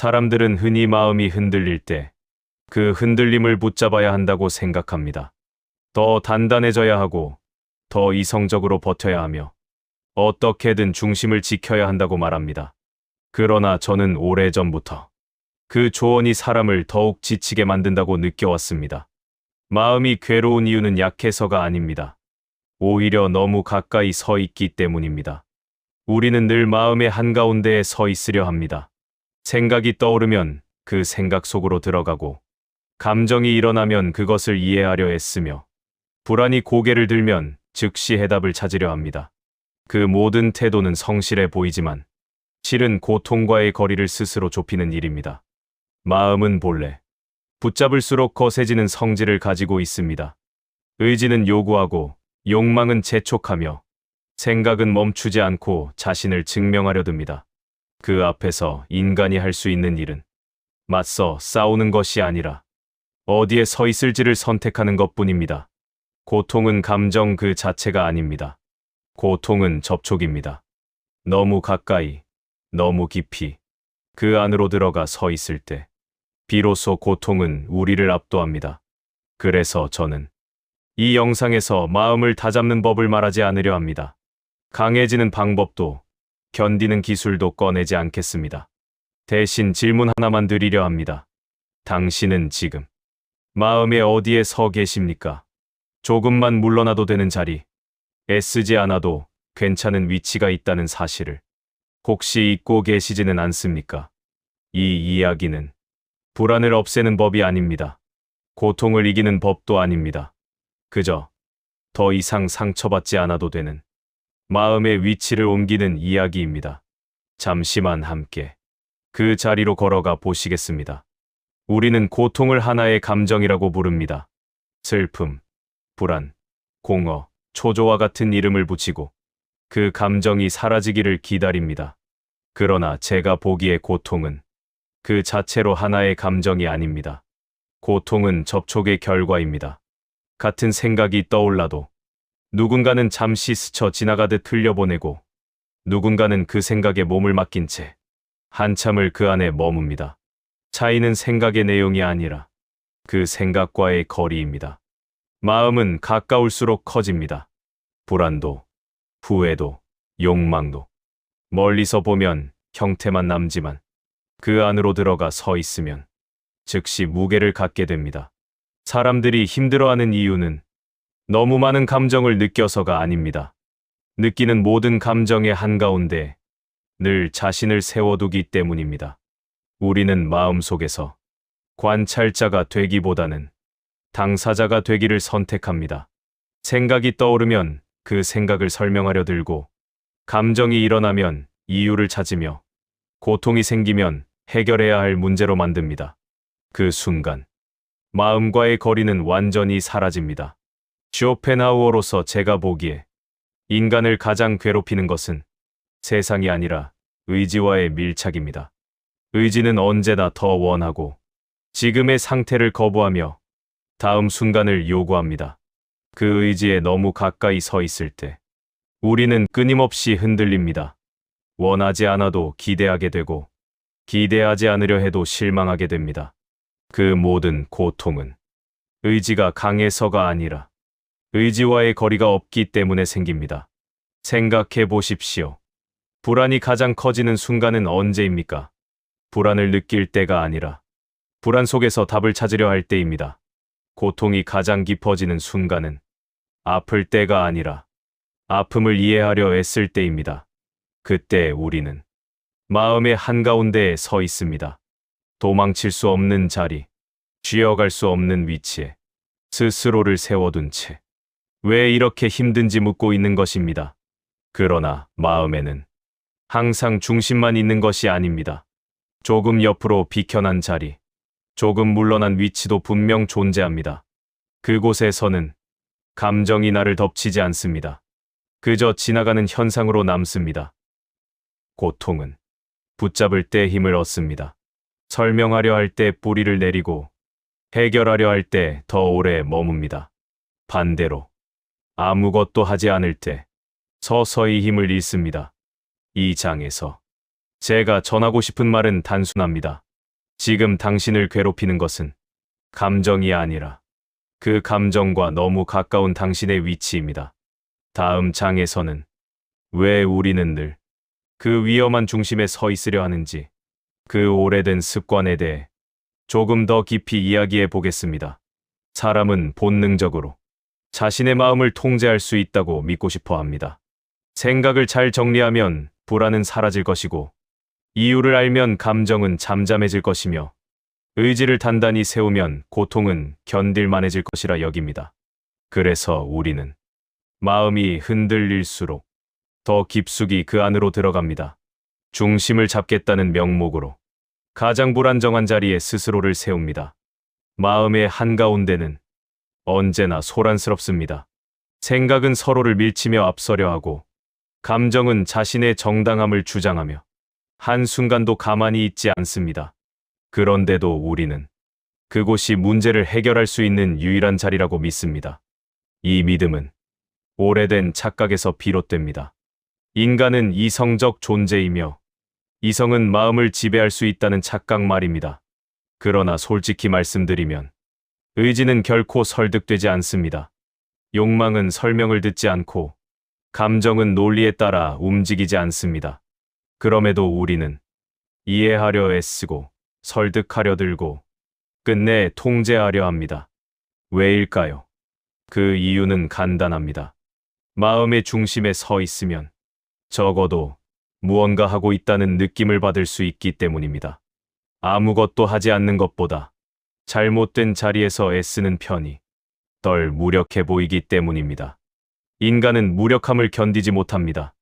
사람들은 흔히 마음이 흔들릴 때 그 흔들림을 붙잡아야 한다고 생각합니다. 더 단단해져야 하고 더 이성적으로 버텨야 하며 어떻게든 중심을 지켜야 한다고 말합니다. 그러나 저는 오래전부터 그 조언이 사람을 더욱 지치게 만든다고 느껴왔습니다. 마음이 괴로운 이유는 약해서가 아닙니다. 오히려 너무 가까이 서 있기 때문입니다. 우리는 늘 마음의 한가운데에 서 있으려 합니다. 생각이 떠오르면 그 생각 속으로 들어가고 감정이 일어나면 그것을 이해하려 애쓰며 불안이 고개를 들면 즉시 해답을 찾으려 합니다. 그 모든 태도는 성실해 보이지만 실은 고통과의 거리를 스스로 좁히는 일입니다. 마음은 본래 붙잡을수록 거세지는 성질을 가지고 있습니다. 의지는 요구하고 욕망은 재촉하며 생각은 멈추지 않고 자신을 증명하려 듭니다. 그 앞에서 인간이 할 수 있는 일은 맞서 싸우는 것이 아니라 어디에 서 있을지를 선택하는 것뿐입니다. 고통은 감정 그 자체가 아닙니다. 고통은 접촉입니다. 너무 가까이, 너무 깊이 그 안으로 들어가 서 있을 때 비로소 고통은 우리를 압도합니다. 그래서 저는 이 영상에서 마음을 다잡는 법을 말하지 않으려 합니다. 강해지는 방법도 견디는 기술도 꺼내지 않겠습니다. 대신 질문 하나만 드리려 합니다. 당신은 지금 마음의 어디에 서 계십니까? 조금만 물러나도 되는 자리, 애쓰지 않아도 괜찮은 위치가 있다는 사실을 혹시 잊고 계시지는 않습니까? 이 이야기는 불안을 없애는 법이 아닙니다. 고통을 이기는 법도 아닙니다. 그저 더 이상 상처받지 않아도 되는 마음의 위치를 옮기는 이야기입니다. 잠시만 함께 그 자리로 걸어가 보시겠습니다. 우리는 고통을 하나의 감정이라고 부릅니다. 슬픔, 불안, 공허, 초조와 같은 이름을 붙이고 그 감정이 사라지기를 기다립니다. 그러나 제가 보기에 고통은 그 자체로 하나의 감정이 아닙니다. 고통은 접촉의 결과입니다. 같은 생각이 떠올라도 누군가는 잠시 스쳐 지나가듯 흘려보내고 누군가는 그 생각에 몸을 맡긴 채 한참을 그 안에 머뭅니다. 차이는 생각의 내용이 아니라 그 생각과의 거리입니다. 마음은 가까울수록 커집니다. 불안도, 후회도, 욕망도 멀리서 보면 형태만 남지만 그 안으로 들어가 서 있으면 즉시 무게를 갖게 됩니다. 사람들이 힘들어하는 이유는 너무 많은 감정을 느껴서가 아닙니다. 느끼는 모든 감정의 한가운데 늘 자신을 세워두기 때문입니다. 우리는 마음속에서 관찰자가 되기보다는 당사자가 되기를 선택합니다. 생각이 떠오르면 그 생각을 설명하려 들고 감정이 일어나면 이유를 찾으며 고통이 생기면 해결해야 할 문제로 만듭니다. 그 순간 마음과의 거리는 완전히 사라집니다. 쇼펜하우어로서 제가 보기에 인간을 가장 괴롭히는 것은 세상이 아니라 의지와의 밀착입니다. 의지는 언제나 더 원하고 지금의 상태를 거부하며 다음 순간을 요구합니다. 그 의지에 너무 가까이 서 있을 때 우리는 끊임없이 흔들립니다. 원하지 않아도 기대하게 되고 기대하지 않으려 해도 실망하게 됩니다. 그 모든 고통은 의지가 강해서가 아니라 의지와의 거리가 없기 때문에 생깁니다. 생각해 보십시오. 불안이 가장 커지는 순간은 언제입니까? 불안을 느낄 때가 아니라 불안 속에서 답을 찾으려 할 때입니다. 고통이 가장 깊어지는 순간은 아플 때가 아니라 아픔을 이해하려 애쓸 때입니다. 그때 우리는 마음의 한가운데에 서 있습니다. 도망칠 수 없는 자리, 쥐어갈 수 없는 위치에 스스로를 세워둔 채 왜 이렇게 힘든지 묻고 있는 것입니다. 그러나 마음에는 항상 중심만 있는 것이 아닙니다. 조금 옆으로 비켜난 자리, 조금 물러난 위치도 분명 존재합니다. 그곳에서는 감정이 나를 덮치지 않습니다. 그저 지나가는 현상으로 남습니다. 고통은 붙잡을 때 힘을 얻습니다. 설명하려 할 때 뿌리를 내리고 해결하려 할 때 더 오래 머뭅니다. 반대로 아무것도 하지 않을 때 서서히 힘을 잃습니다. 이 장에서 제가 전하고 싶은 말은 단순합니다. 지금 당신을 괴롭히는 것은 감정이 아니라 그 감정과 너무 가까운 당신의 위치입니다. 다음 장에서는 왜 우리는 늘 그 위험한 중심에 서 있으려 하는지, 그 오래된 습관에 대해 조금 더 깊이 이야기해 보겠습니다. 사람은 본능적으로 자신의 마음을 통제할 수 있다고 믿고 싶어 합니다. 생각을 잘 정리하면 불안은 사라질 것이고, 이유를 알면 감정은 잠잠해질 것이며, 의지를 단단히 세우면 고통은 견딜만해질 것이라 여깁니다. 그래서 우리는 마음이 흔들릴수록 더 깊숙이 그 안으로 들어갑니다. 중심을 잡겠다는 명목으로 가장 불안정한 자리에 스스로를 세웁니다. 마음의 한가운데는 언제나 소란스럽습니다. 생각은 서로를 밀치며 앞서려 하고, 감정은 자신의 정당함을 주장하며 한순간도 가만히 있지 않습니다. 그런데도 우리는 그곳이 문제를 해결할 수 있는 유일한 자리라고 믿습니다. 이 믿음은 오래된 착각에서 비롯됩니다. 인간은 이성적 존재이며 이성은 마음을 지배할 수 있다는 착각 말입니다. 그러나 솔직히 말씀드리면 의지는 결코 설득되지 않습니다. 욕망은 설명을 듣지 않고 감정은 논리에 따라 움직이지 않습니다. 그럼에도 우리는 이해하려 애쓰고 설득하려 들고 끝내 통제하려 합니다. 왜일까요? 그 이유는 간단합니다. 마음의 중심에 서 있으면 적어도 무언가 하고 있다는 느낌을 받을 수 있기 때문입니다. 아무것도 하지 않는 것보다 잘못된 자리에서 애쓰는 편이 덜 무력해 보이기 때문입니다. 인간은 무력함을 견디지 못합니다.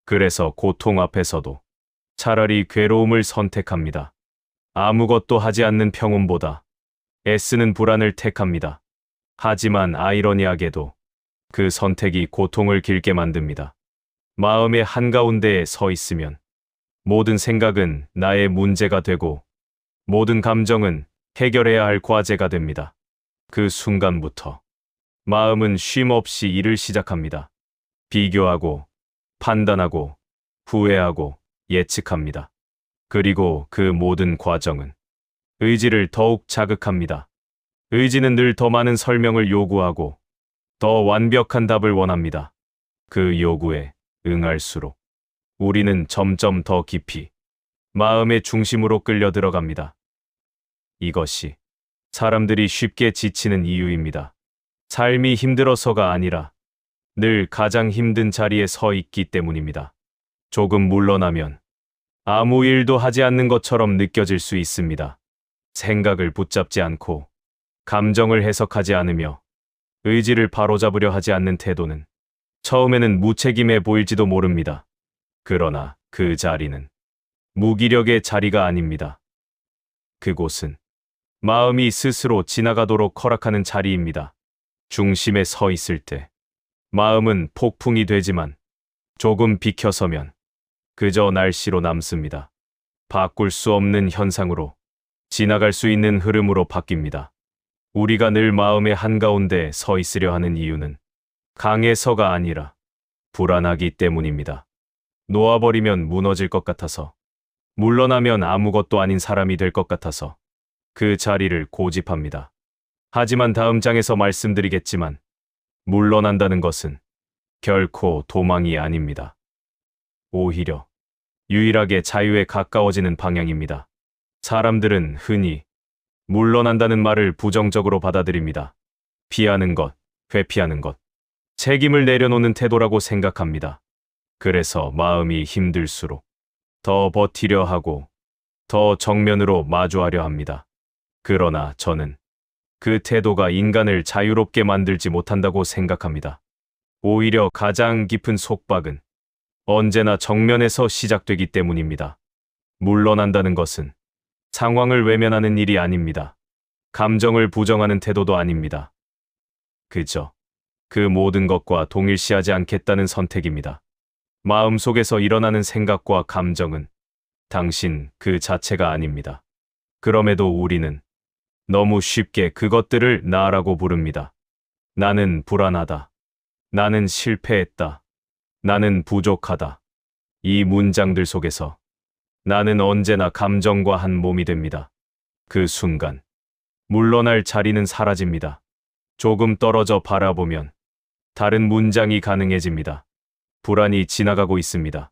그래서 고통 앞에서도 차라리 괴로움을 선택합니다. 아무것도 하지 않는 평온보다 애쓰는 불안을 택합니다. 하지만 아이러니하게도 그 선택이 고통을 길게 만듭니다. 마음의 한가운데에 서 있으면 모든 생각은 나의 문제가 되고 모든 감정은 해결해야 할 과제가 됩니다. 그 순간부터 마음은 쉼 없이 일을 시작합니다. 비교하고, 판단하고, 후회하고, 예측합니다. 그리고 그 모든 과정은 의지를 더욱 자극합니다. 의지는 늘 더 많은 설명을 요구하고 더 완벽한 답을 원합니다. 그 요구에 응할수록 우리는 점점 더 깊이 마음의 중심으로 끌려 들어갑니다. 이것이 사람들이 쉽게 지치는 이유입니다. 삶이 힘들어서가 아니라 늘 가장 힘든 자리에 서 있기 때문입니다. 조금 물러나면 아무 일도 하지 않는 것처럼 느껴질 수 있습니다. 생각을 붙잡지 않고 감정을 해석하지 않으며 의지를 바로잡으려 하지 않는 태도는 처음에는 무책임해 보일지도 모릅니다. 그러나 그 자리는 무기력의 자리가 아닙니다. 그곳은 마음이 스스로 지나가도록 허락하는 자리입니다. 중심에 서 있을 때 마음은 폭풍이 되지만 조금 비켜서면 그저 날씨로 남습니다. 바꿀 수 없는 현상으로, 지나갈 수 있는 흐름으로 바뀝니다. 우리가 늘 마음의 한가운데 서 있으려 하는 이유는 강해서가 아니라 불안하기 때문입니다. 놓아버리면 무너질 것 같아서, 물러나면 아무것도 아닌 사람이 될 것 같아서 그 자리를 고집합니다. 하지만 다음 장에서 말씀드리겠지만 물러난다는 것은 결코 도망이 아닙니다. 오히려 유일하게 자유에 가까워지는 방향입니다. 사람들은 흔히 물러난다는 말을 부정적으로 받아들입니다. 피하는 것, 회피하는 것, 책임을 내려놓는 태도라고 생각합니다. 그래서 마음이 힘들수록 더 버티려 하고 더 정면으로 마주하려 합니다. 그러나 저는 그 태도가 인간을 자유롭게 만들지 못한다고 생각합니다. 오히려 가장 깊은 속박은 언제나 정면에서 시작되기 때문입니다. 물러난다는 것은 상황을 외면하는 일이 아닙니다. 감정을 부정하는 태도도 아닙니다. 그저 그 모든 것과 동일시하지 않겠다는 선택입니다. 마음속에서 일어나는 생각과 감정은 당신 그 자체가 아닙니다. 그럼에도 우리는 너무 쉽게 그것들을 나라고 부릅니다. 나는 불안하다. 나는 실패했다. 나는 부족하다. 이 문장들 속에서 나는 언제나 감정과 한 몸이 됩니다. 그 순간 물러날 자리는 사라집니다. 조금 떨어져 바라보면 다른 문장이 가능해집니다. 불안이 지나가고 있습니다.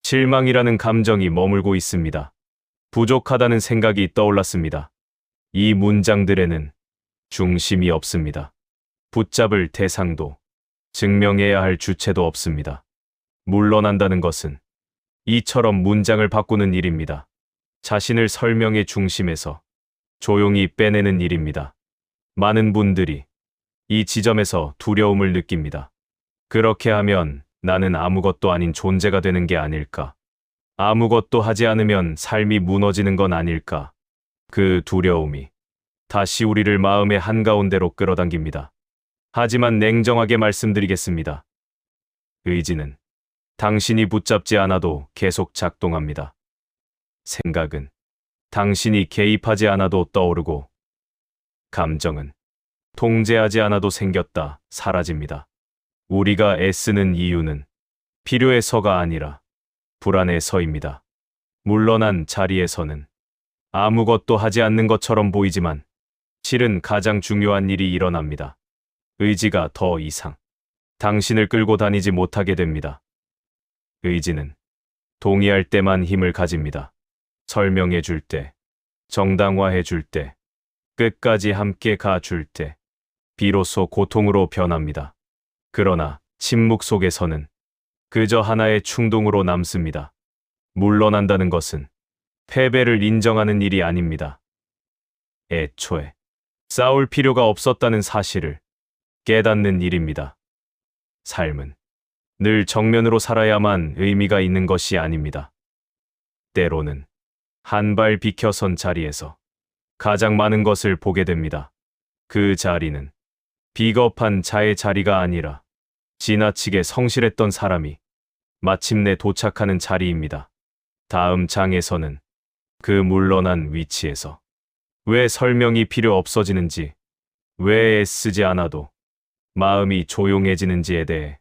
실망이라는 감정이 머물고 있습니다. 부족하다는 생각이 떠올랐습니다. 이 문장들에는 중심이 없습니다. 붙잡을 대상도 증명해야 할 주체도 없습니다. 물러난다는 것은 이처럼 문장을 바꾸는 일입니다. 자신을 설명의 중심에서 조용히 빼내는 일입니다. 많은 분들이 이 지점에서 두려움을 느낍니다. 그렇게 하면 나는 아무것도 아닌 존재가 되는 게 아닐까? 아무것도 하지 않으면 삶이 무너지는 건 아닐까? 그 두려움이 다시 우리를 마음의 한가운데로 끌어당깁니다. 하지만 냉정하게 말씀드리겠습니다. 의지는 당신이 붙잡지 않아도 계속 작동합니다. 생각은 당신이 개입하지 않아도 떠오르고, 감정은 통제하지 않아도 생겼다 사라집니다. 우리가 애쓰는 이유는 필요해서가 아니라 불안해서입니다. 물러난 자리에서는 아무것도 하지 않는 것처럼 보이지만 실은 가장 중요한 일이 일어납니다. 의지가 더 이상 당신을 끌고 다니지 못하게 됩니다. 의지는 동의할 때만 힘을 가집니다. 설명해 줄 때, 정당화해 줄 때, 끝까지 함께 가줄 때, 비로소 고통으로 변합니다. 그러나 침묵 속에서는 그저 하나의 충동으로 남습니다. 물러난다는 것은 패배를 인정하는 일이 아닙니다. 애초에 싸울 필요가 없었다는 사실을 깨닫는 일입니다. 삶은 늘 정면으로 살아야만 의미가 있는 것이 아닙니다. 때로는 한 발 비켜선 자리에서 가장 많은 것을 보게 됩니다. 그 자리는 비겁한 자의 자리가 아니라 지나치게 성실했던 사람이 마침내 도착하는 자리입니다. 다음 장에서는 그 물러난 위치에서 왜 설명이 필요 없어지는지, 왜 애쓰지 않아도 마음이 조용해지는지에 대해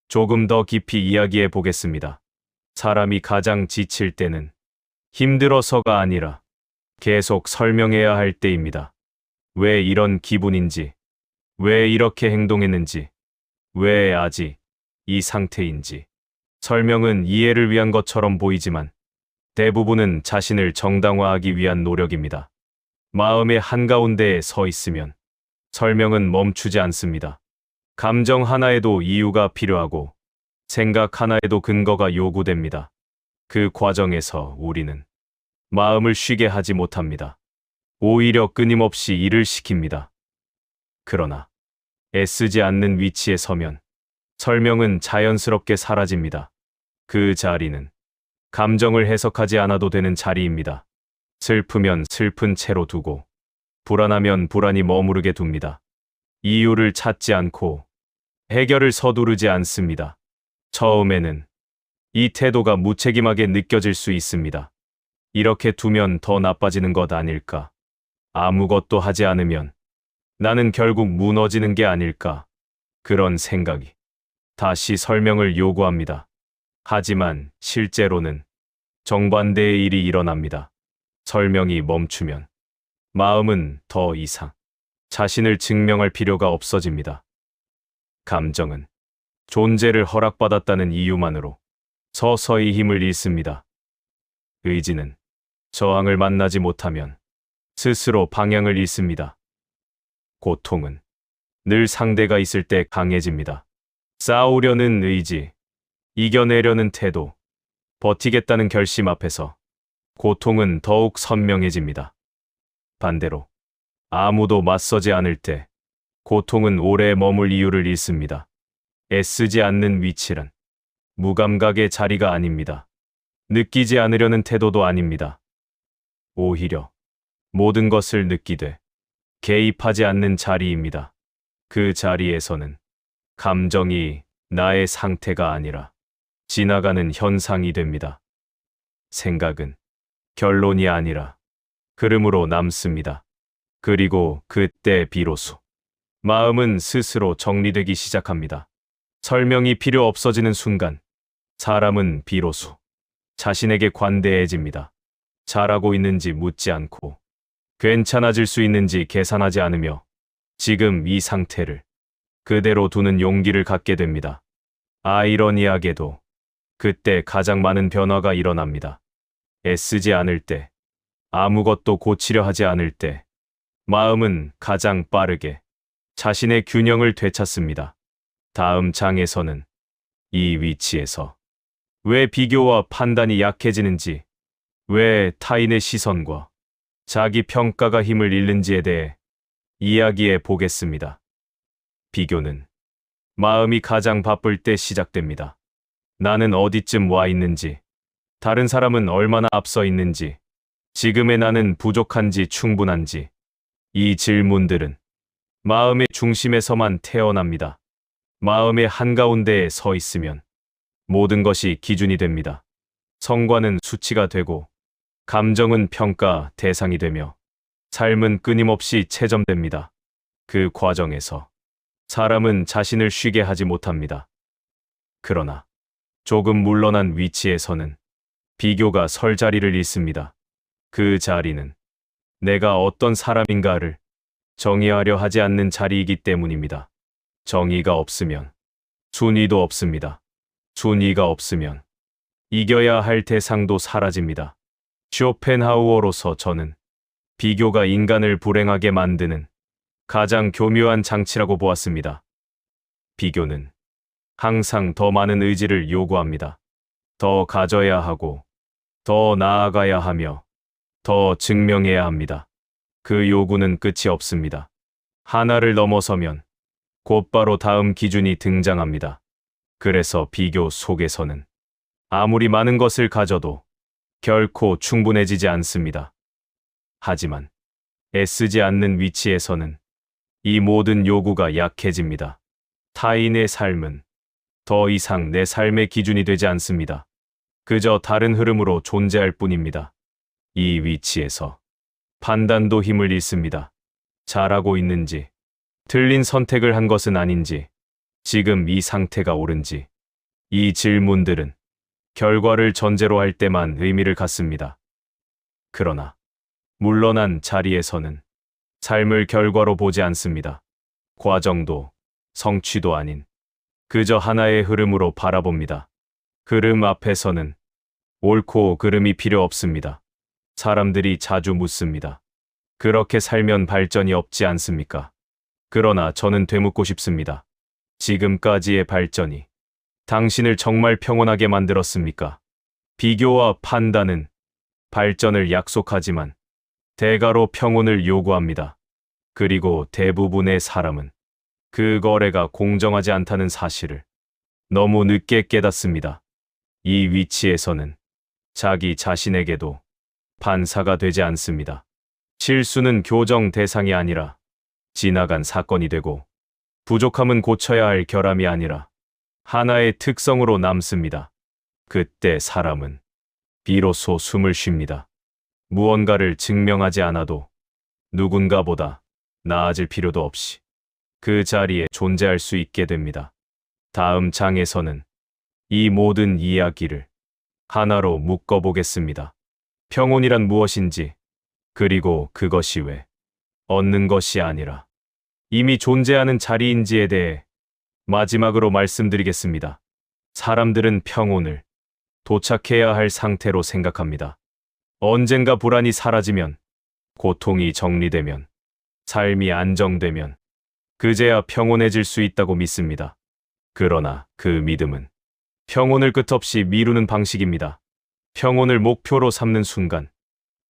조금 더 깊이 이야기해 보겠습니다. 사람이 가장 지칠 때는 힘들어서가 아니라 계속 설명해야 할 때입니다. 왜 이런 기분인지, 왜 이렇게 행동했는지, 왜 아직 이 상태인지. 설명은 이해를 위한 것처럼 보이지만 대부분은 자신을 정당화하기 위한 노력입니다. 마음의 한가운데에 서 있으면 설명은 멈추지 않습니다. 감정 하나에도 이유가 필요하고 생각 하나에도 근거가 요구됩니다. 그 과정에서 우리는 마음을 쉬게 하지 못합니다. 오히려 끊임없이 일을 시킵니다. 그러나 애쓰지 않는 위치에 서면 설명은 자연스럽게 사라집니다. 그 자리는 감정을 해석하지 않아도 되는 자리입니다. 슬프면 슬픈 채로 두고, 불안하면 불안이 머무르게 둡니다. 이유를 찾지 않고 해결을 서두르지 않습니다. 처음에는 이 태도가 무책임하게 느껴질 수 있습니다. 이렇게 두면 더 나빠지는 것 아닐까? 아무것도 하지 않으면 나는 결국 무너지는 게 아닐까? 그런 생각이 다시 설명을 요구합니다. 하지만 실제로는 정반대의 일이 일어납니다. 설명이 멈추면 마음은 더 이상 자신을 증명할 필요가 없어집니다. 감정은 존재를 허락받았다는 이유만으로 서서히 힘을 잃습니다. 의지는 저항을 만나지 못하면 스스로 방향을 잃습니다. 고통은 늘 상대가 있을 때 강해집니다. 싸우려는 의지, 이겨내려는 태도, 버티겠다는 결심 앞에서 고통은 더욱 선명해집니다. 반대로 아무도 맞서지 않을 때 고통은 오래 머물 이유를 잃습니다. 애쓰지 않는 위치란 무감각의 자리가 아닙니다. 느끼지 않으려는 태도도 아닙니다. 오히려 모든 것을 느끼되 개입하지 않는 자리입니다. 그 자리에서는 감정이 나의 상태가 아니라 지나가는 현상이 됩니다. 생각은 결론이 아니라 흐름으로 남습니다. 그리고 그때 비로소 마음은 스스로 정리되기 시작합니다. 설명이 필요 없어지는 순간 사람은 비로소 자신에게 관대해집니다. 잘하고 있는지 묻지 않고 괜찮아질 수 있는지 계산하지 않으며 지금 이 상태를 그대로 두는 용기를 갖게 됩니다. 아이러니하게도 그때 가장 많은 변화가 일어납니다. 애쓰지 않을 때, 아무것도 고치려 하지 않을 때, 마음은 가장 빠르게 자신의 균형을 되찾습니다. 다음 장에서는 이 위치에서 왜 비교와 판단이 약해지는지, 왜 타인의 시선과 자기 평가가 힘을 잃는지에 대해 이야기해 보겠습니다. 비교는 마음이 가장 바쁠 때 시작됩니다. 나는 어디쯤 와 있는지, 다른 사람은 얼마나 앞서 있는지, 지금의 나는 부족한지 충분한지, 이 질문들은 마음의 중심에서만 태어납니다. 마음의 한가운데에 서 있으면 모든 것이 기준이 됩니다. 성과는 수치가 되고, 감정은 평가 대상이 되며, 삶은 끊임없이 채점됩니다. 그 과정에서 사람은 자신을 쉬게 하지 못합니다. 그러나 조금 물러난 위치에서는 비교가 설 자리를 잃습니다. 그 자리는 내가 어떤 사람인가를 정의하려 하지 않는 자리이기 때문입니다. 정의가 없으면 순위도 없습니다. 순위가 없으면 이겨야 할 대상도 사라집니다. 쇼펜하우어로서 저는 비교가 인간을 불행하게 만드는 가장 교묘한 장치라고 보았습니다. 비교는 항상 더 많은 의지를 요구합니다. 더 가져야 하고, 더 나아가야 하며, 더 증명해야 합니다. 그 요구는 끝이 없습니다. 하나를 넘어서면 곧바로 다음 기준이 등장합니다. 그래서 비교 속에서는 아무리 많은 것을 가져도 결코 충분해지지 않습니다. 하지만 애쓰지 않는 위치에서는 이 모든 요구가 약해집니다. 타인의 삶은 더 이상 내 삶의 기준이 되지 않습니다. 그저 다른 흐름으로 존재할 뿐입니다. 이 위치에서 판단도 힘을 잃습니다. 잘하고 있는지, 틀린 선택을 한 것은 아닌지, 지금 이 상태가 옳은지, 이 질문들은 결과를 전제로 할 때만 의미를 갖습니다. 그러나 물러난 자리에서는 삶을 결과로 보지 않습니다. 과정도 성취도 아닌 그저 하나의 흐름으로 바라봅니다. 흐름 앞에서는 옳고 그름이 필요 없습니다. 사람들이 자주 묻습니다. 그렇게 살면 발전이 없지 않습니까? 그러나 저는 되묻고 싶습니다. 지금까지의 발전이 당신을 정말 평온하게 만들었습니까? 비교와 판단은 발전을 약속하지만 대가로 평온을 요구합니다. 그리고 대부분의 사람은 그 거래가 공정하지 않다는 사실을 너무 늦게 깨닫습니다. 이 위치에서는 자기 자신에게도 판사가 되지 않습니다. 실수는 교정 대상이 아니라 지나간 사건이 되고, 부족함은 고쳐야 할 결함이 아니라 하나의 특성으로 남습니다. 그때 사람은 비로소 숨을 쉽니다. 무언가를 증명하지 않아도 누군가보다 나아질 필요도 없이 그 자리에 존재할 수 있게 됩니다. 다음 장에서는 이 모든 이야기를 하나로 묶어보겠습니다. 평온이란 무엇인지, 그리고 그것이 왜 얻는 것이 아니라 이미 존재하는 자리인지에 대해 마지막으로 말씀드리겠습니다. 사람들은 평온을 도착해야 할 상태로 생각합니다. 언젠가 불안이 사라지면, 고통이 정리되면, 삶이 안정되면 그제야 평온해질 수 있다고 믿습니다. 그러나 그 믿음은 평온을 끝없이 미루는 방식입니다. 평온을 목표로 삼는 순간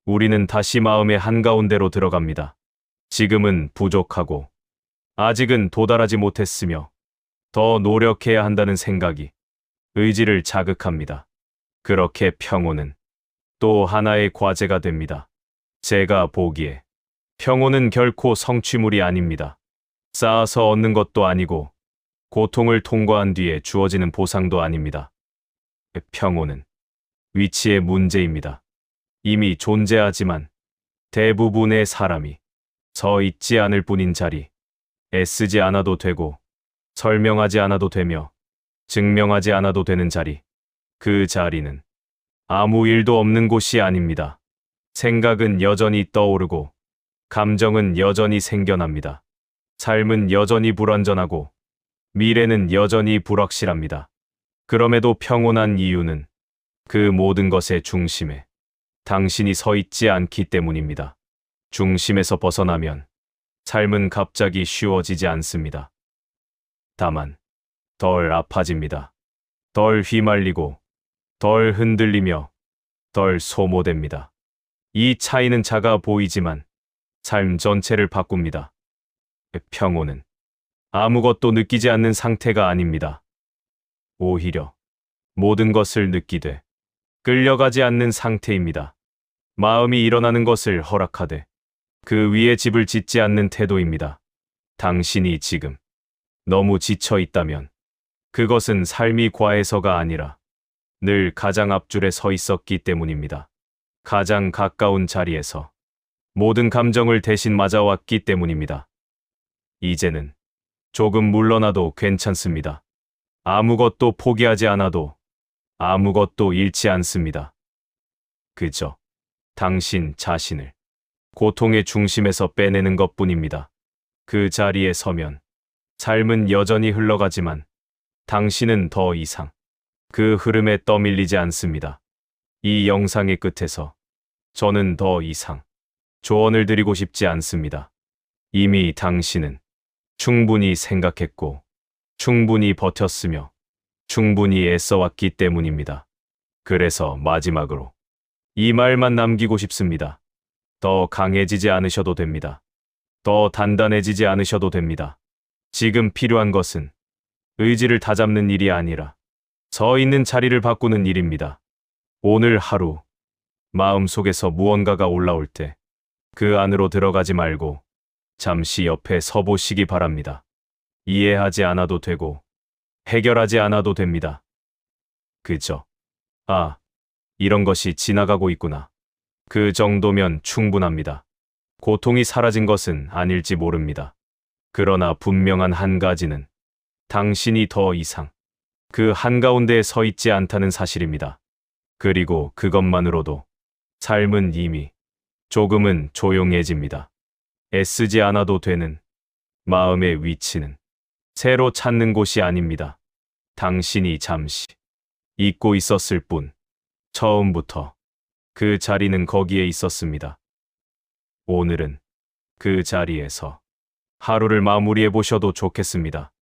우리는 다시 마음의 한가운데로 들어갑니다. 지금은 부족하고 아직은 도달하지 못했으며 더 노력해야 한다는 생각이 의지를 자극합니다. 그렇게 평온은 또 하나의 과제가 됩니다. 제가 보기에 평온은 결코 성취물이 아닙니다. 쌓아서 얻는 것도 아니고 고통을 통과한 뒤에 주어지는 보상도 아닙니다. 평온은 위치의 문제입니다. 이미 존재하지만 대부분의 사람이 서 있지 않을 뿐인 자리, 애쓰지 않아도 되고 설명하지 않아도 되며 증명하지 않아도 되는 자리, 그 자리는 아무 일도 없는 곳이 아닙니다. 생각은 여전히 떠오르고 감정은 여전히 생겨납니다. 삶은 여전히 불완전하고 미래는 여전히 불확실합니다. 그럼에도 평온한 이유는 그 모든 것의 중심에 당신이 서 있지 않기 때문입니다. 중심에서 벗어나면 삶은 갑자기 쉬워지지 않습니다. 다만 덜 아파집니다. 덜 휘말리고 덜 흔들리며 덜 소모됩니다. 이 차이는 작아 보이지만 삶 전체를 바꿉니다. 평온은 아무것도 느끼지 않는 상태가 아닙니다. 오히려 모든 것을 느끼되 끌려가지 않는 상태입니다. 마음이 일어나는 것을 허락하되 그 위에 집을 짓지 않는 태도입니다. 당신이 지금 너무 지쳐 있다면 그것은 삶이 과해서가 아니라 늘 가장 앞줄에 서 있었기 때문입니다. 가장 가까운 자리에서 모든 감정을 대신 맞아왔기 때문입니다. 이제는 조금 물러나도 괜찮습니다. 아무것도 포기하지 않아도 아무것도 잃지 않습니다. 그저 당신 자신을 고통의 중심에서 빼내는 것뿐입니다. 그 자리에 서면 삶은 여전히 흘러가지만 당신은 더 이상 그 흐름에 떠밀리지 않습니다. 이 영상의 끝에서 저는 더 이상 조언을 드리고 싶지 않습니다. 이미 당신은 충분히 생각했고 충분히 버텼으며 충분히 애써왔기 때문입니다. 그래서 마지막으로 이 말만 남기고 싶습니다. 더 강해지지 않으셔도 됩니다. 더 단단해지지 않으셔도 됩니다. 지금 필요한 것은 의지를 다잡는 일이 아니라 서 있는 자리를 바꾸는 일입니다. 오늘 하루 마음속에서 무언가가 올라올 때 그 안으로 들어가지 말고 잠시 옆에 서 보시기 바랍니다. 이해하지 않아도 되고 해결하지 않아도 됩니다. 그저 이런 것이 지나가고 있구나. 그 정도면 충분합니다. 고통이 사라진 것은 아닐지 모릅니다. 그러나 분명한 한 가지는 당신이 더 이상 그 한가운데에 서 있지 않다는 사실입니다. 그리고 그것만으로도 삶은 이미 조금은 조용해집니다. 애쓰지 않아도 되는 마음의 위치는 새로 찾는 곳이 아닙니다. 당신이 잠시 잊고 있었을 뿐 처음부터 그 자리는 거기에 있었습니다. 오늘은 그 자리에서 하루를 마무리해 보셔도 좋겠습니다.